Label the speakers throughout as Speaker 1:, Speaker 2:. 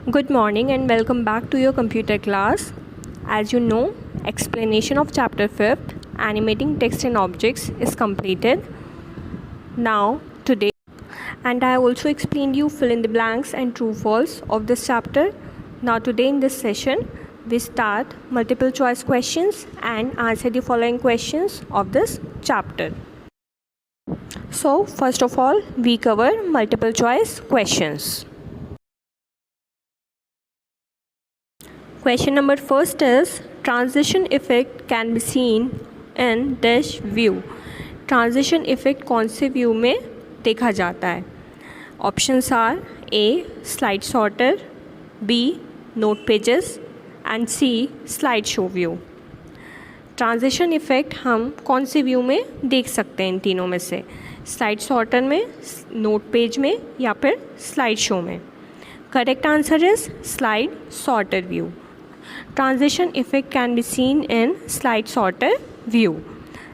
Speaker 1: Good morning and welcome back to your computer class. As you know, explanation of chapter 5th, animating text and objects is completed. Now, today, and I also explained you fill in the blanks and true false of this chapter. Now, today in this session, we start multiple choice questions and answer the following questions of this chapter. So, first of all, we cover multiple choice questions. Question number first is transition effect can be seen in dash view. Transition effect कौन से view में देखा जाता है? Options are A slide sorter, B note pages and C slide show view. Transition effect हम कौन से view में देख सकते हैं इन तीनों में से? स्लाइड सॉर्टर में, नोट पेज में या फिर स्लाइड शो में? Correct answer is slide sorter view. Transition effect can be seen in slide sorter view.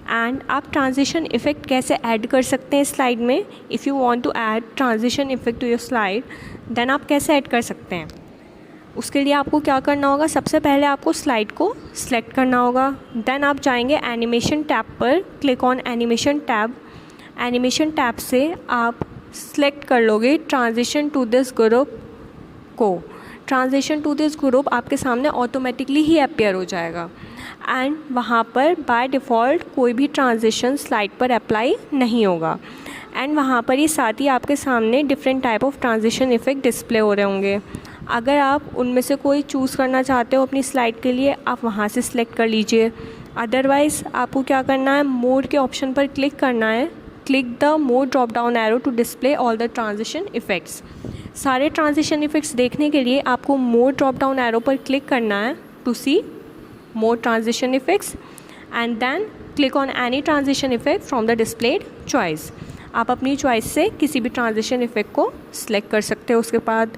Speaker 1: And आप ट्रांजिशन इफ़ेक्ट कैसे ऐड कर सकते हैं स्लाइड में? If you want to add transition effect to your slide, then आप कैसे add कर सकते हैं? उसके लिए आपको क्या करना होगा? सबसे पहले आपको स्लाइड को सिलेक्ट करना होगा. देन आप जाएंगे एनिमेशन टैब पर, click on animation tab. Animation tab से आप सिलेक्ट कर लोगे ट्रांजिशन टू दिस ग्रुप को. ट्रांजिशन टू दिस ग्रुप आपके सामने ऑटोमेटिकली ही अपेयर हो जाएगा एंड वहाँ पर बाय डिफ़ॉल्ट कोई भी ट्रांजिशन स्लाइड पर अप्लाई नहीं होगा. एंड वहाँ पर ही साथ ही आपके सामने different type of transition effect display हो रहे होंगे. अगर आप उनमें से कोई चूज़ करना चाहते हो अपनी स्लाइड के लिए, आप वहाँ से सिलेक्ट कर लीजिए. अदरवाइज़ आपको क्या करना है, मोड के ऑप्शन पर क्लिक करना है. Click the mode drop down arrow to display all the transition effects. सारे ट्रांजिशन इफ़ेक्ट्स देखने के लिए आपको मोड ड्रॉप डाउन एरो पर क्लिक करना है to see more transition effects and then click on any transition effect from the displayed choice. आप अपनी चॉइस से किसी भी ट्रांजिशन इफ़ेक्ट को सिलेक्ट कर सकते हो. उसके बाद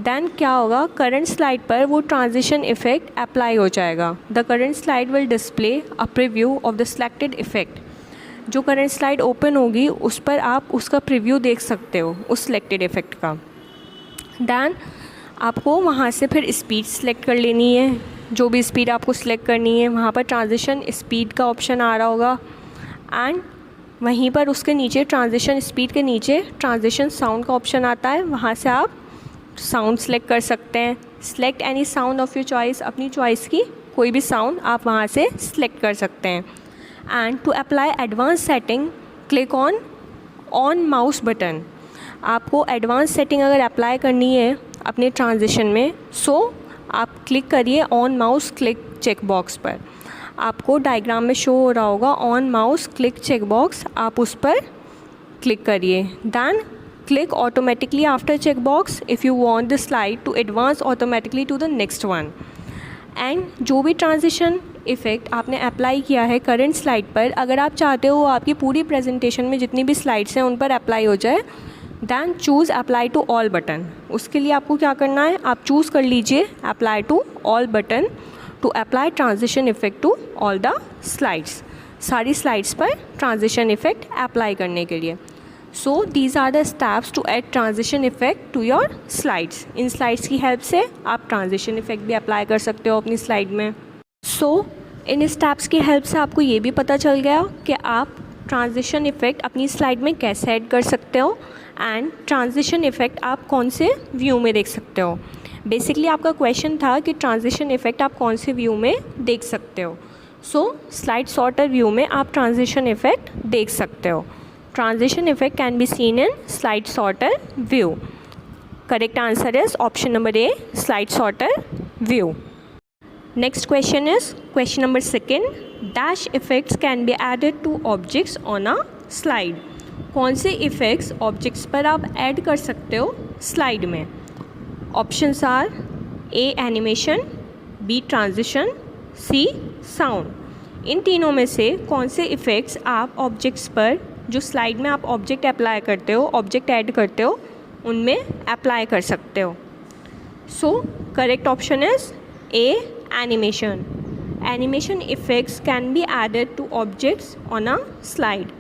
Speaker 1: देन क्या होगा, करंट स्लाइड पर वो ट्रांजिशन इफ़ेक्ट अप्लाई हो जाएगा. The current slide will display a preview of the selected effect. जो करंट स्लाइड ओपन होगी उस पर आप उसका प्रीव्यू देख सकते हो उस सिलेक्टेड इफ़ेक्ट का. दैन आपको वहाँ से फिर स्पीड सेलेक्ट कर लेनी है. जो भी स्पीड आपको सिलेक्ट करनी है, वहाँ पर ट्रांजिशन स्पीड का ऑप्शन आ रहा होगा एंड वहीं पर उसके नीचे ट्रांजिशन स्पीड के नीचे ट्रांजिशन साउंड का ऑप्शन आता है. वहाँ से आप साउंड सेलेक्ट कर सकते हैं. Select any sound of your choice. अपनी चॉइस की कोई भी साउंड आप वहाँ से सिलेक्ट कर सकते हैं. And to apply advance setting click on mouse button. आपको एडवांस सेटिंग अगर अप्लाई करनी है अपने ट्रांजिशन में, सो आप क्लिक करिए on mouse click check box पर. आपको डायग्राम में शो हो रहा होगा on mouse click check box, आप उस पर क्लिक करिए. Then click automatically after check box if you want the slide to advance automatically to the next one. And जो भी ट्रांजिशन इफ़ेक्ट आपने अप्लाई किया है करंट स्लाइड पर, अगर आप चाहते हो आपकी पूरी प्रेजेंटेशन में जितनी भी स्लाइड्स हैं उन पर अप्लाई हो जाए, then choose apply to all button. उसके लिए आपको क्या करना है, आप चूज़ कर लीजिए apply to all button to apply transition effect to all the slides. सारी स्लाइड्स पर ट्रांजिशन इफ़ेक्ट अप्लाई करने के लिए. So these are the steps to add transition effect to your slides. इन स्लाइड्स की हेल्प से आप ट्रांजिशन इफ़ेक्ट भी अप्लाई कर सकते हो अपनी स्लाइड में. सो इन स्टेप्स की हेल्प से आपको ये भी पता चल गया कि आप ट्रांजिशन इफ़ेक्ट अपनी स्लाइड में कैसे ऐड कर सकते हो एंड ट्रांजिशन इफ़ेक्ट आप कौन से व्यू में देख सकते हो. बेसिकली आपका क्वेश्चन था कि ट्रांजिशन इफ़ेक्ट आप कौन से व्यू में देख सकते हो. सो स्लाइड सॉर्टर व्यू में आप ट्रांजिशन इफ़ेक्ट देख सकते हो. Transition effect can be seen in slide sorter view. Correct answer is option number A, slide sorter view. Next question is question number second. Dash effects can be added to objects on a slide. कौन से effects objects पर आप add कर सकते हो slide में? Options are A animation, B transition, C sound. इन तीनों में से कौन से इफ़ेक्ट्स आप ऑब्जेक्ट्स पर, जो स्लाइड में आप ऑब्जेक्ट अप्लाई करते हो, ऑब्जेक्ट ऐड करते हो, उनमें अप्लाई कर सकते हो? So correct option is A animation. Animation effects can be added to objects on a slide.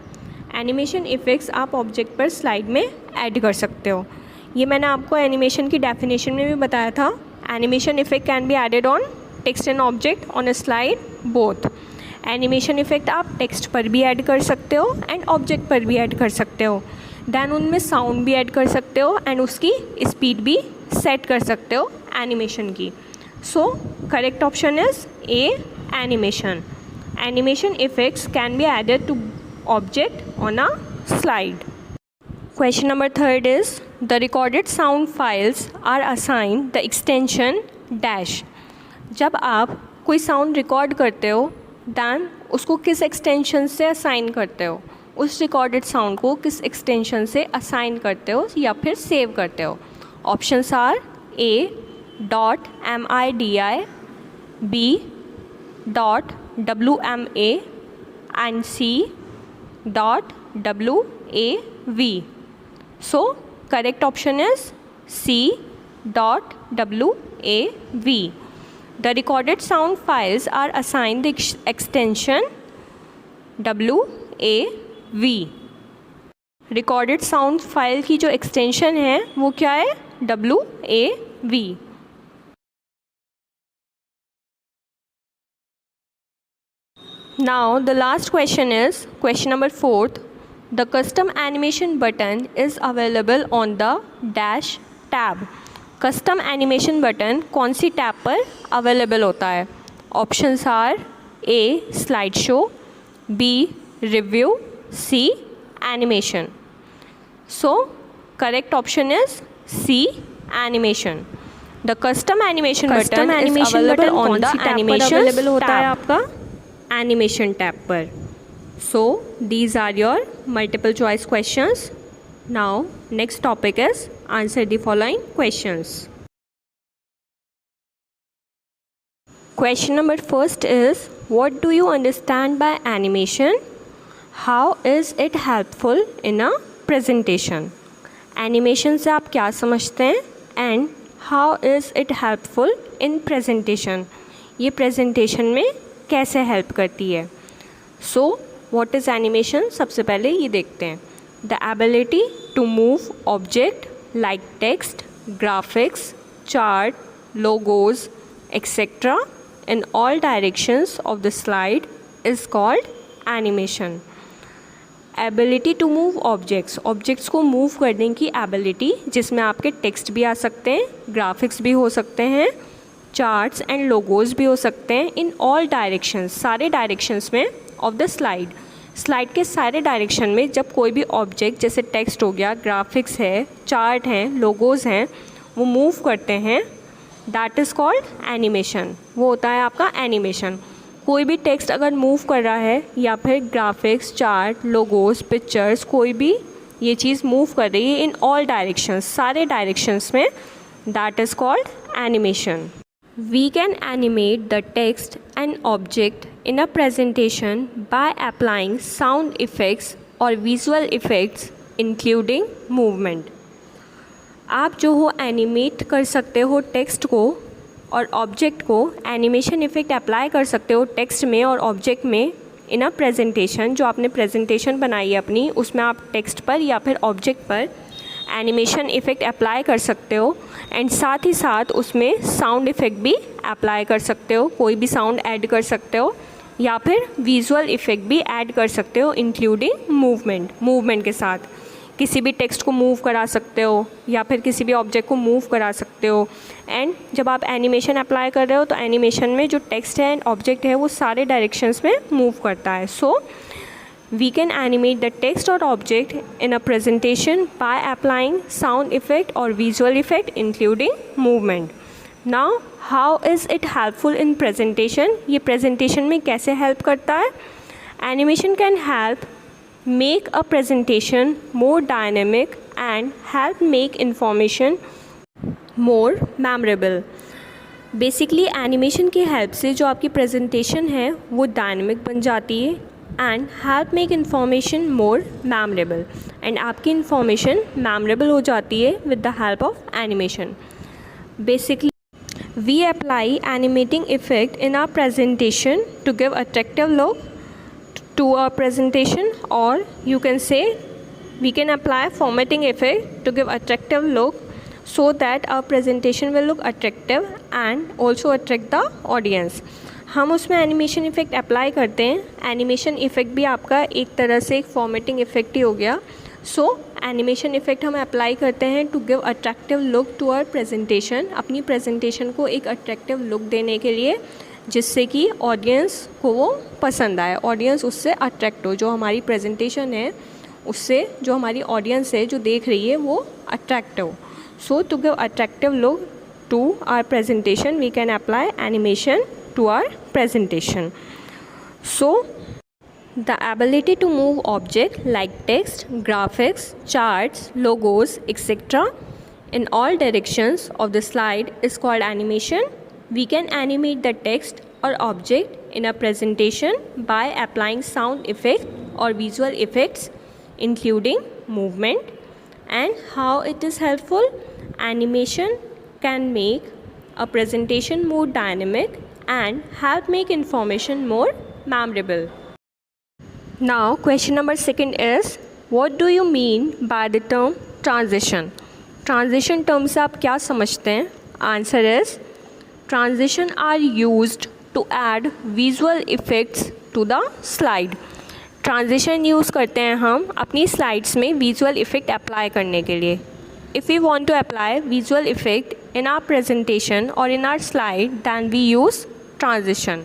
Speaker 1: Animation effects आप ऑब्जेक्ट पर स्लाइड में ऐड कर सकते हो. ये मैंने आपको एनिमेशन की डेफिनेशन में भी बताया था। Animation effect can be added on text and object on a slide both. Animation effect आप टेक्स्ट पर भी ऐड कर सकते हो एंड ऑब्जेक्ट पर भी ऐड कर सकते हो। देन उनमें साउंड भी ऐड कर सकते हो एंड उसकी स्पीड भी सेट कर सकते हो एनिमेशन की। So correct option is A, animation. Animation effects can be added to object on a slide. Question number 3 is the recorded sound files are assigned the extension dash। जब आप कोई sound record करते हो then उसको किस extension से assign करते हो, उस रिकॉर्डेड साउंड को किस एक्सटेंशन से असाइन करते हो या फिर सेव करते हो। Options are A .midi, B .wma and C .wav। So correct option is C .wav। The recorded sound files are assigned the extension WAV। recorded sound file की जो extension है वो क्या है, WAV। Now the last question is question number 4। The custom animation button is available on the dash tab। custom animation button कौन सी tab पर available होता है। Options are A slide show, B review, C animation. So correct option is C, animation. The custom animation button is available on the animation available होता है आपका animation tab पर। So these are your multiple choice questions. Now next topic is answer the following questions. Question number 1 is what do you understand by animation? How is it helpful in a presentation? Animation से आप क्या समझते हैं and how is it helpful in presentation? ये presentation में कैसे help करती है। So वॉट इज़ एनिमेशन, सबसे पहले ये देखते हैं। The ability to move object like text, graphics, chart, logos etcetera in all directions of the slide is called animation. Ability to move objects, objects को मूव करने की एबिलिटी, जिसमें आपके टेक्स्ट भी आ सकते हैं, ग्राफिक्स भी हो सकते हैं, चार्ट्स एंड लोगोज भी हो सकते हैं, इन ऑल डायरेक्शंस, सारे डायरेक्शंस में ऑफ द स्लाइड। स्लाइड के सारे डायरेक्शन में जब कोई भी ऑब्जेक्ट जैसे टेक्स्ट हो गया, ग्राफिक्स है, चार्ट हैं, लोगोज हैं, वो मूव करते हैं, दैट इज़ कॉल्ड एनिमेशन। वो होता है आपका एनिमेशन। कोई भी टेक्स्ट अगर मूव कर रहा है या फिर ग्राफिक्स, चार्ट, लोगोज, पिक्चर्स, कोई भी ये चीज़ मूव कर रही है इन ऑल डायरेक्शंस, सारे डायरेक्शंस में, that is called animation. We can animate the text and object in a presentation by applying sound effects or visual effects including movement। आप जो हो एनिमेट कर सकते हो टेक्स्ट को और ऑब्जेक्ट को, एनिमेशन इफ़ेक्ट अप्लाई कर सकते हो टेक्स्ट में और ऑब्जेक्ट में इन अ प्रेजेंटेशन। जो आपने प्रेजेंटेशन बनाई है अपनी, उसमें आप टेक्स्ट पर या फिर ऑब्जेक्ट पर एनिमेशन इफ़ेक्ट अप्लाई कर सकते हो एंड साथ ही साथ उसमें साउंड इफ़ेक्ट भी अप्लाई कर सकते हो, कोई भी साउंड ऐड कर सकते हो या फिर विजुअल इफ़ेक्ट भी ऐड कर सकते हो इंक्लूडिंग मूवमेंट। मूवमेंट के साथ किसी भी टेक्स्ट को मूव करा सकते हो या फिर किसी भी ऑब्जेक्ट को मूव करा सकते हो। एंड जब आप एनिमेशन अप्लाई कर रहे हो तो एनिमेशन में जो टेक्स्ट है एंड ऑब्जेक्ट है वो सारे डायरेक्शंस में मूव करता है। सो we can animate the text or object in a presentation by applying sound effect or visual effect including movement। Now how is it helpful in presentation? ये presentation में कैसे help करता है? Animation can help make a presentation more dynamic and help make information more memorable। Basically animation की help से जो आपकी presentation है वो डायनेमिक बन जाती है and help make information more memorable, and आपकी इन्फॉर्मेशन मेमोरेबल हो जाती है with the help of animation. Basically we apply animating effect in our presentation to give attractive look to a presentation, or you can say we can apply formatting effect to give attractive look so that our presentation will look attractive and also attract the audience. हम उसमें animation effect apply करते हैं. Animation effect भी आपका एक तरह से एक फॉर्मेटिंग इफ़ेक्ट ही हो गया. सो एनिमेशन इफ़ेक्ट हम अप्लाई करते हैं to give attractive look to our presentation, अपनी प्रेजेंटेशन को एक अट्रैक्टिव लुक देने के लिए, जिससे कि ऑडियंस को वो पसंद आए, ऑडियंस उससे अट्रैक्ट हो. जो हमारी प्रेजेंटेशन है उससे जो हमारी ऑडियंस है जो देख रही है वो अट्रैक्ट हो. So to give attractive look to our presentation we can apply animation to our presentation. So the ability to move objects like text, graphics, charts, logos, etc. in all directions of the slide is called animation. We can animate the text or object in a presentation by applying sound effect or visual effects including movement. And how it is helpful? Animation can make a presentation more dynamic and help make information more memorable. Now question number 2 is, what do you mean by the term transition? Transition term से आप क्या समझते हैं? Answer is, transition are used to add visual effects to the slide. Transition use करते हैं हम अपनी slides में visual effect apply करने के लिए. If we want to apply visual effect in our presentation or in our slide, then we use transition.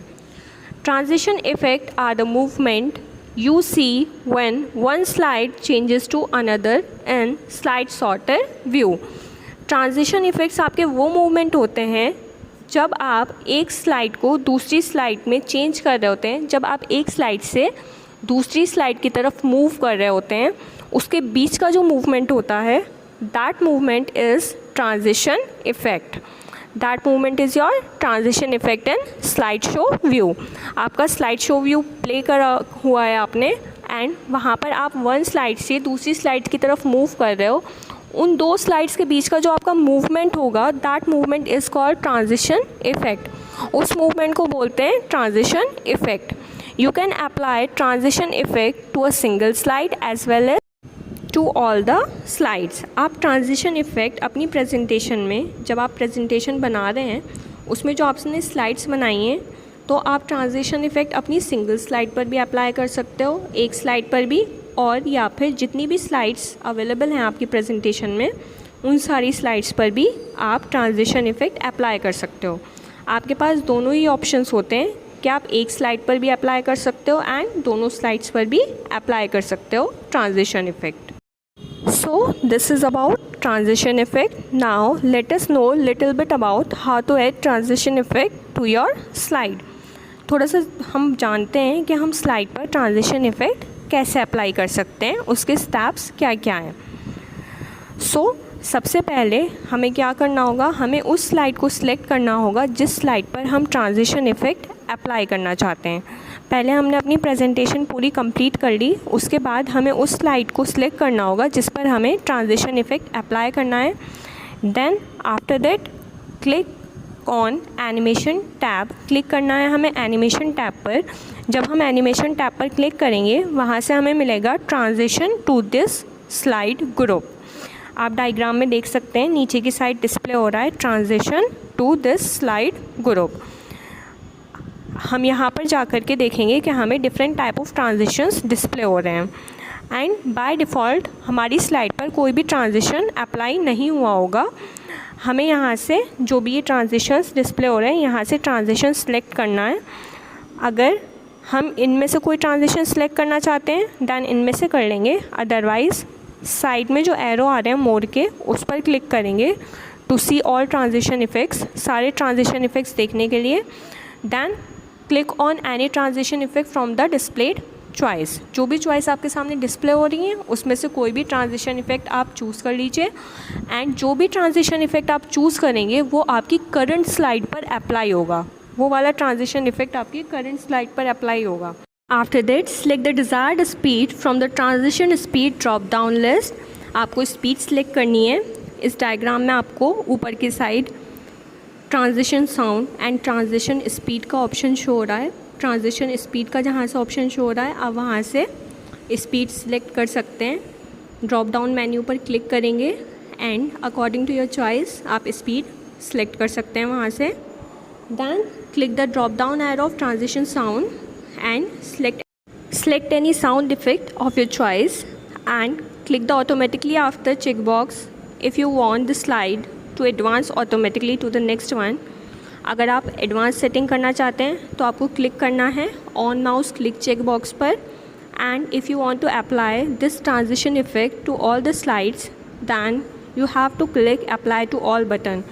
Speaker 1: Transition effect are the movement you see when one slide changes to another in slide sorter view. Transition effects आपके वो movement होते हैं जब आप एक slide को दूसरी slide में चेंज कर रहे होते हैं, जब आप एक स्लाइड से दूसरी स्लाइड की तरफ मूव कर रहे होते हैं, उसके बीच का जो मूवमेंट होता है, that movement is transition effect. That movement is your transition effect in slide show view. आपका स्लाइड शो व्यू प्ले करा हुआ है आपने, एंड वहाँ पर आप वन स्लाइड से दूसरी स्लाइड की तरफ मूव कर रहे हो. उन दो स्लाइड्स के बीच का जो आपका मूवमेंट होगा, that movement is called transition effect. उस मूवमेंट को बोलते हैं transition effect. You can apply transition effect to a single slide as well as to all the slides. आप ट्रांजिशन इफ़ेक्ट अपनी प्रेजेंटेशन में, जब आप प्रेजेंटेशन बना रहे हैं उसमें जो आपने स्लाइड्स बनाई हैं, तो आप ट्रांजिशन इफ़ेक्ट अपनी सिंगल स्लाइड पर भी अप्लाई कर सकते हो, एक स्लाइड पर भी, और या फिर जितनी भी स्लाइड्स अवेलेबल हैं आपकी प्रेजेंटेशन में, उन सारी स्लाइड्स पर भी आप ट्रांजिशन इफ़ेक्ट अप्लाई कर सकते हो. आपके पास दोनों ही ऑप्शंस होते हैं कि आप एक स्लाइड पर भी अप्लाई कर सकते हो एंड दोनों स्लाइड्स पर भी अप्लाई कर सकते हो transition effect. So this is about transition effect. Now let us know little bit about how to add transition effect to your slide. थोड़ा सा हम जानते हैं कि हम स्लाइड पर ट्रांजिशन इफ़ेक्ट कैसे अप्लाई कर सकते हैं, उसके स्टेप्स क्या क्या हैं. सबसे पहले हमें क्या करना होगा, हमें उस स्लाइड को सिलेक्ट करना होगा जिस स्लाइड पर हम ट्रांजिशन इफ़ेक्ट अप्लाई करना चाहते हैं. पहले हमने अपनी प्रेजेंटेशन पूरी कंप्लीट कर ली, उसके बाद हमें उस स्लाइड को सिलेक्ट करना होगा जिस पर हमें ट्रांजिशन इफ़ेक्ट अप्लाई करना है. Then after that click on animation tab. Click करना है हमें एनिमेशन टैब पर. जब हम एनिमेशन टैब पर क्लिक करेंगे, वहाँ से हमें मिलेगा transition to this slide group. आप डायग्राम में देख सकते हैं नीचे की साइड डिस्प्ले हो रहा है transition to this slide group. हम यहाँ पर जा कर के देखेंगे कि हमें different type of transitions display हो रहे हैं, एंड बाय डिफ़ॉल्ट हमारी स्लाइड पर कोई भी ट्रांजिशन अप्लाई नहीं हुआ होगा. हमें यहाँ से जो भी ये ट्रांजिशंस डिस्प्ले हो रहे हैं, यहाँ से ट्रांजिशन सेलेक्ट करना है. अगर हम इनमें से कोई ट्रांजिशन सेलेक्ट करना चाहते हैं दैन इनमें से कर लेंगे, अदरवाइज़ साइड में जो एरो आ रहे हैं मोड़ के, उस पर क्लिक करेंगे to see all transition effects, सारे ट्रांजिशन इफ़ेक्ट्स देखने के लिए. Then click on any transition effect from the displayed choice. जो भी चॉइस आपके सामने डिस्प्ले हो रही है उसमें से कोई भी ट्रांजिशन इफ़ेक्ट आप चूज़ कर लीजिए, एंड जो भी ट्रांजिशन इफ़ेक्ट आप चूज़ करेंगे वो आपकी करंट स्लाइड पर अप्लाई होगा. वो वाला ट्रांजिशन इफ़ेक्ट आपकी करंट स्लाइड पर अप्लाई होगा. After that select the desired speed from the transition speed drop down list. आपको स्पीड सेलेक्ट करनी है. इस डायग्राम में आपको ऊपर की side transition sound and transition speed का ऑप्शन शो हो रहा है. ट्रांजिशन स्पीड का जहाँ से ऑप्शन शो हो रहा है, आप वहाँ से स्पीड सेलेक्ट कर सकते हैं. ड्रॉप डाउन मेन्यू पर क्लिक करेंगे and according to your choice आप स्पीड सेलेक्ट कर सकते हैं वहाँ से. Then click the drop down arrow of transition sound and select any sound effect of your choice and click the automatically after checkbox if you want the slide to advance automatically to the next one. अगर आप advance setting करना चाहते हैं तो आपको click करना है on mouse click check box पर. And if you want to apply this transition effect to all the slides then you have to click apply to all button.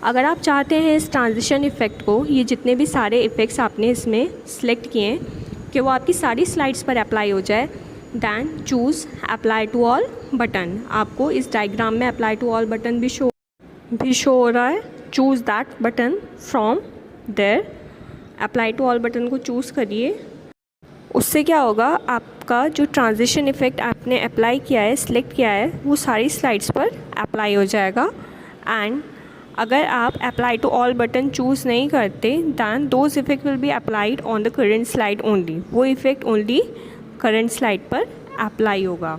Speaker 1: अगर आप चाहते हैं इस ट्रांजिशन इफेक्ट को, ये जितने भी सारे इफ़ेक्ट्स आपने इसमें सेलेक्ट किए हैं कि वो आपकी सारी स्लाइड्स पर अप्लाई हो जाए, then choose apply to all button. आपको इस डायग्राम में अप्लाई टू ऑल बटन भी शो हो रहा है. Choose that button from there. Apply to all button को चूज़ करिए. उससे क्या होगा, आपका जो ट्रांजिशन इफ़ेक्ट आपने अप्लाई किया है, सिलेक्ट किया है, वो सारी स्लाइड्स पर अप्लाई हो जाएगा. एंड अगर आप apply to all button choose नहीं करते then those effect will be applied on the current slide only. वो इफ़ेक्ट ओनली करेंट स्लाइड पर अप्लाई होगा.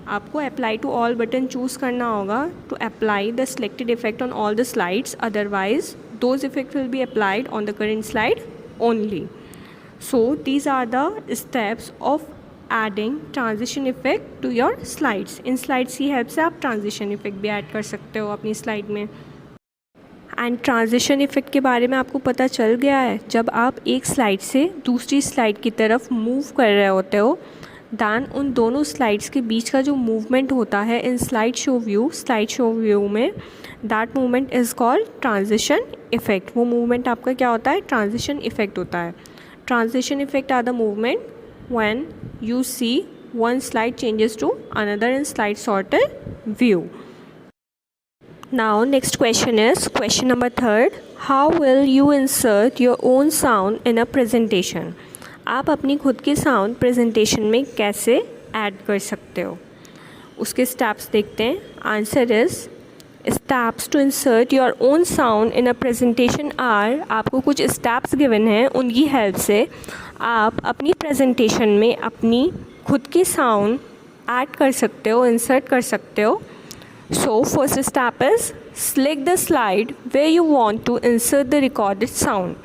Speaker 1: आपको apply to all button choose करना होगा to apply the selected effect on all the slides. Otherwise those effect will be applied on the current slide only. So these are the steps of adding transition effect to your slides. इन slides की help से आप transition effect भी add कर सकते हो अपनी slide में. एंड ट्रांजिशन इफ़ेक्ट के बारे में आपको पता चल गया है. जब आप एक स्लाइड से दूसरी स्लाइड की तरफ मूव कर रहे होते हो दैन उन दोनों स्लाइड्स के बीच का जो मूवमेंट होता है इन स्लाइड शो व्यू में, that movement is called transition effect. वो मूवमेंट आपका क्या होता है, ट्रांजिशन इफ़ेक्ट होता है. Transition effect are the movement when you see one slide changes to another in slide sorted view. Now next question is question number 3. How will you insert your own sound in a presentation? आप अपनी खुद की sound presentation में कैसे add कर सकते हो, उसके स्टेप्स देखते हैं. Answer is steps to insert your own sound in a presentation are. आपको कुछ स्टेप्स गिवन हैं, उनकी हेल्प से आप अपनी प्रेजेंटेशन में अपनी खुद की साउंड ऐड कर सकते हो, इंसर्ट कर सकते हो. So first step is select the slide where you want to insert the recorded sound.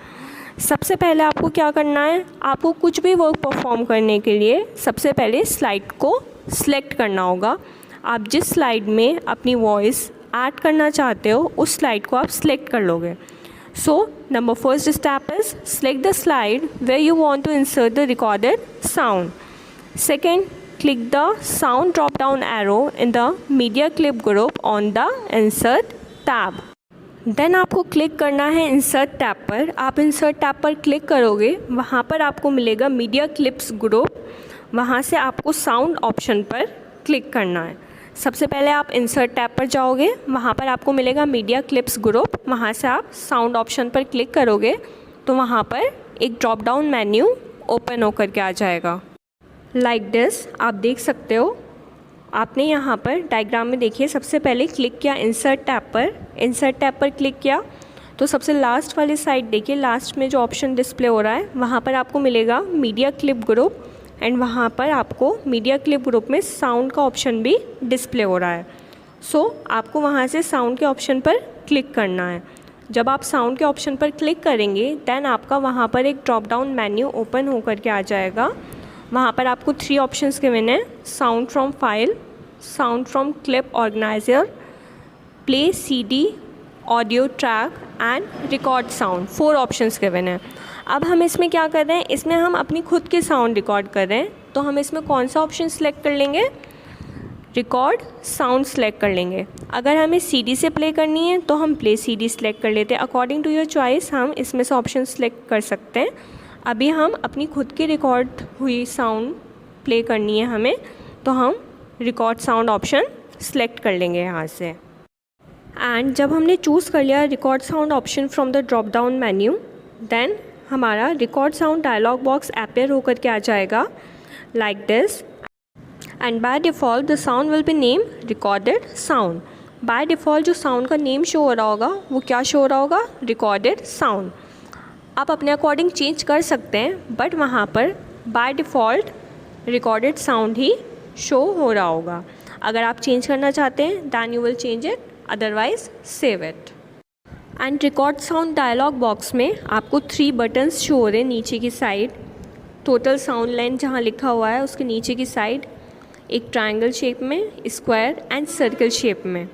Speaker 1: सबसे पहले आपको क्या करना है, आपको कुछ भी वर्क परफॉर्म करने के लिए सबसे पहले स्लाइड को सिलेक्ट करना होगा. आप जिस स्लाइड में अपनी वॉइस ऐड करना चाहते हो उस स्लाइड को आप सिलेक्ट कर लोगे. So number first step is select the slide where you want to insert the recorded sound. Second, click the sound drop down arrow in the media clip group on the insert tab. Then आपको click करना है insert tab पर. आप insert tab पर click करोगे, वहाँ पर आपको मिलेगा मीडिया क्लिप्स ग्रुप. वहाँ से आपको साउंड ऑप्शन पर क्लिक करना है. सबसे पहले आप इंसर्ट टैब पर जाओगे, वहाँ पर आपको मिलेगा मीडिया क्लिप्स ग्रुप. वहाँ से आप साउंड ऑप्शन पर क्लिक करोगे तो वहाँ पर एक ड्रॉप डाउन मेन्यू ओपन होकर के आ जाएगा. लाइक दिस आप देख सकते हो. आपने यहाँ पर डायग्राम में देखिए, सबसे पहले क्लिक किया इंसर्ट टैब पर. इंसर्ट टैब पर क्लिक किया तो सबसे लास्ट वाली साइड देखिए, लास्ट में जो ऑप्शन डिस्प्ले हो रहा है वहाँ पर आपको मिलेगा मीडिया क्लिप ग्रुप. एंड वहाँ पर आपको मीडिया क्लिप ग्रुप में साउंड का ऑप्शन भी डिस्प्ले हो रहा है. सो आपको वहाँ से साउंड के ऑप्शन पर क्लिक करना है. जब आप साउंड के ऑप्शन पर क्लिक करेंगे दैन आपका वहाँ पर एक ड्रॉप डाउन मेन्यू ओपन होकर के आ जाएगा. वहाँ पर आपको 3 ऑप्शंस गिवन हैं, sound from file, sound from clip organiser, play CD, audio track and record sound. 4 options given हैं. अब हम इसमें क्या कर रहे हैं, इसमें हम अपनी खुद की साउंड रिकॉर्ड कर रहे हैं. तो हम इसमें कौन सा ऑप्शन सेलेक्ट कर लेंगे, रिकॉर्ड साउंड सेलेक्ट कर लेंगे. अगर हमें सीडी से प्ले करनी है तो हम प्ले सीडी सेलेक्ट कर लेते हैं. अकॉर्डिंग टू योर चॉइस हम इसमें से ऑप्शन सेलेक्ट कर सकते हैं. अभी हम अपनी खुद की रिकॉर्ड हुई साउंड प्ले करनी है हमें, तो हम रिकॉर्ड साउंड ऑप्शन सेलेक्ट कर लेंगे यहाँ से. एंड जब हमने चूज़ कर लिया record sound option from the drop down menu, then हमारा record sound dialog box appear होकर के आ जाएगा like this. And by default the sound will be name recorded sound. By default जो साउंड का नेम शो हो रहा होगा वो क्या शो हो रहा होगा, रिकॉर्डेड साउंड. आप अपने अकॉर्डिंग चेंज कर सकते हैं, बट वहाँ पर बाय डिफ़ॉल्ट रिकॉर्डेड साउंड ही शो हो रहा होगा. अगर आप चेंज करना चाहते हैं then you will change it, otherwise save it. And record sound dialog box में आपको 3 बटन्स शो हो रहे हैं नीचे की साइड। टोटल साउंड लेंथ जहाँ लिखा हुआ है उसके नीचे की साइड एक ट्रायंगल शेप में, स्क्वायर एंड सर्कल शेप में।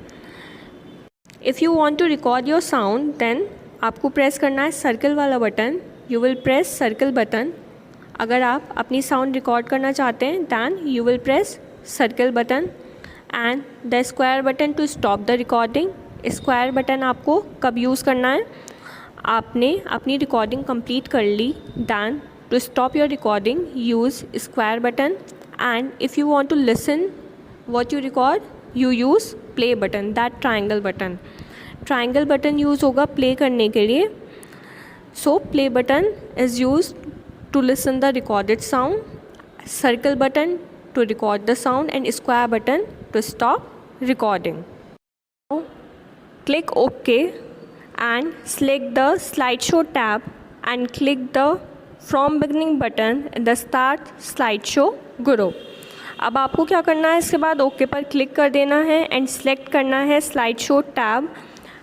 Speaker 1: If you want to record your sound then आपको प्रेस करना है सर्कल वाला button. You will press circle button. अगर आप अपनी साउंड रिकॉर्ड करना चाहते हैं then you will press circle button and the square button to stop the recording. Square button आपको कब यूज़ करना है, आपने अपनी रिकॉर्डिंग कंप्लीट कर ली then to stop your recording use square button. And if you want to listen what you record you use play button, that triangle button. Triangle button use होगा play करने के लिए। So play button is use to listen the recorded sound, circle button to record the sound and square button to stop recording. Now click OK and select the slideshow tab and click the from beginning button in the start slideshow group. अब आपको क्या करना है, इसके बाद OK पर click कर देना है एंड सेलेक्ट करना है स्लाइड शो टैब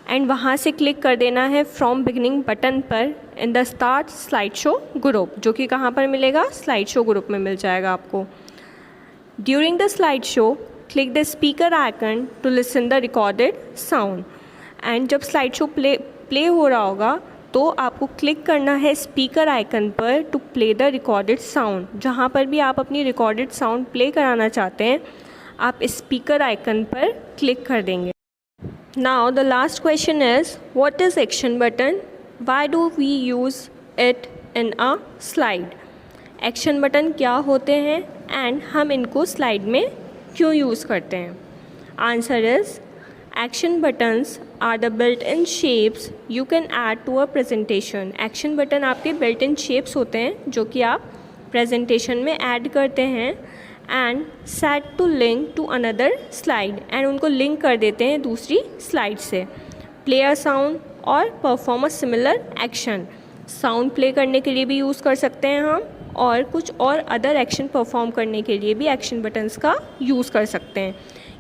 Speaker 1: एंड वहाँ से क्लिक कर देना है फ्रॉम बिगनिंग बटन पर in the start slide show group, जो कि कहाँ पर मिलेगा, स्लाइड शो ग्रुप में मिल जाएगा आपको। During the slide show click the speaker icon to listen the recorded sound. And जब स्लाइड शो प्ले हो रहा होगा तो आपको क्लिक करना है स्पीकर आइकन पर to play the recorded sound. जहाँ पर भी आप अपनी रिकॉर्डेड साउंड प्ले कराना चाहते हैं आप स्पीकर आइकन पर क्लिक कर देंगे। Now the last question is, what is action button? Why do we use it in a slide? Action button क्या होते हैं and हम इनको slide में क्यों यूज़ करते हैं? Answer is, action buttons are the built-in shapes you can add to a presentation. Action button आपके built-in shapes होते हैं जो कि आप presentation में add करते हैं and set to link to another slide and उनको लिंक कर देते हैं दूसरी स्लाइड से। प्ले अ साउंड और perform a similar action, sound play करने के लिए भी यूज़ कर सकते हैं हम और कुछ और अदर एक्शन परफॉर्म करने के लिए भी एक्शन बटन्स का यूज़ कर सकते हैं।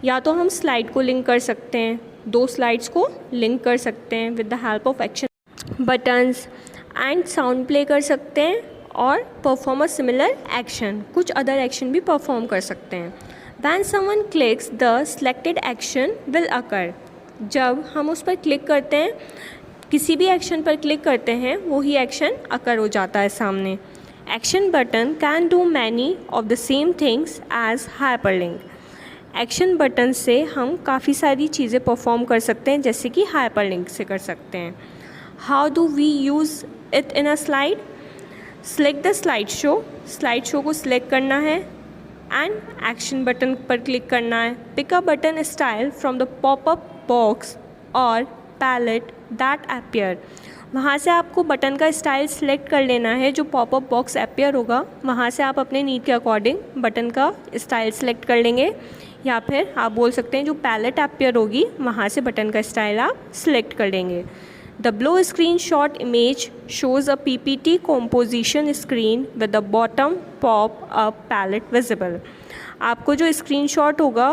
Speaker 1: या तो हम स्लाइड को लिंक कर सकते हैं, 2 स्लाइड्स को लिंक कर सकते हैं with the help of action buttons and sound play कर सकते हैं और परफॉर्म अ सिमिलर एक्शन, कुछ अदर एक्शन भी परफॉर्म कर सकते हैं। When someone clicks the selected action will occur, जब हम उस पर क्लिक करते हैं, किसी भी एक्शन पर क्लिक करते हैं वही एक्शन अकर हो जाता है सामने। Action button can do many of the same things as hyperlink. Action button से हम काफ़ी सारी चीज़ें परफॉर्म कर सकते हैं जैसे कि हाइपरलिंक से कर सकते हैं। How do we use it in a slide? Select the slide show को सिलेक्ट करना है एंड एक्शन बटन पर क्लिक करना है। Pick a button style from the popup box और पैलेट दैट अपीयर, वहाँ से आपको बटन का स्टाइल सिलेक्ट कर लेना है जो पॉपअप बॉक्स अपीयर होगा, वहाँ से आप अपने नीड के अकॉर्डिंग बटन का स्टाइल सिलेक्ट कर लेंगे या फिर आप बोल सकते हैं जो पैलेट अपीयर होगी वहाँ से बटन का स्टाइल आप सिलेक्ट कर लेंगे। The below screenshot image shows a PPT composition screen with the bottom pop-up palette visible. आपको जो स्क्रीनशॉट होगा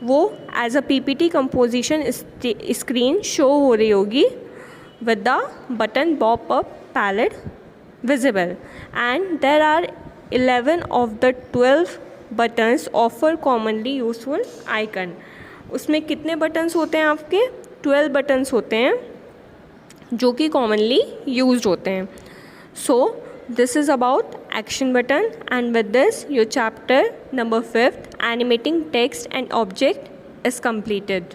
Speaker 1: वो as a PPT composition screen show हो रही होगी with the button pop-up palette visible. And there are 11 of the 12 buttons offer commonly useful icon. उसमें कितने buttons होते हैं आपके? 12 बटन्स होते हैं जो कि कॉमनली यूज्ड होते हैं। So this is about action button and with this your chapter number 5 animating text and object is completed.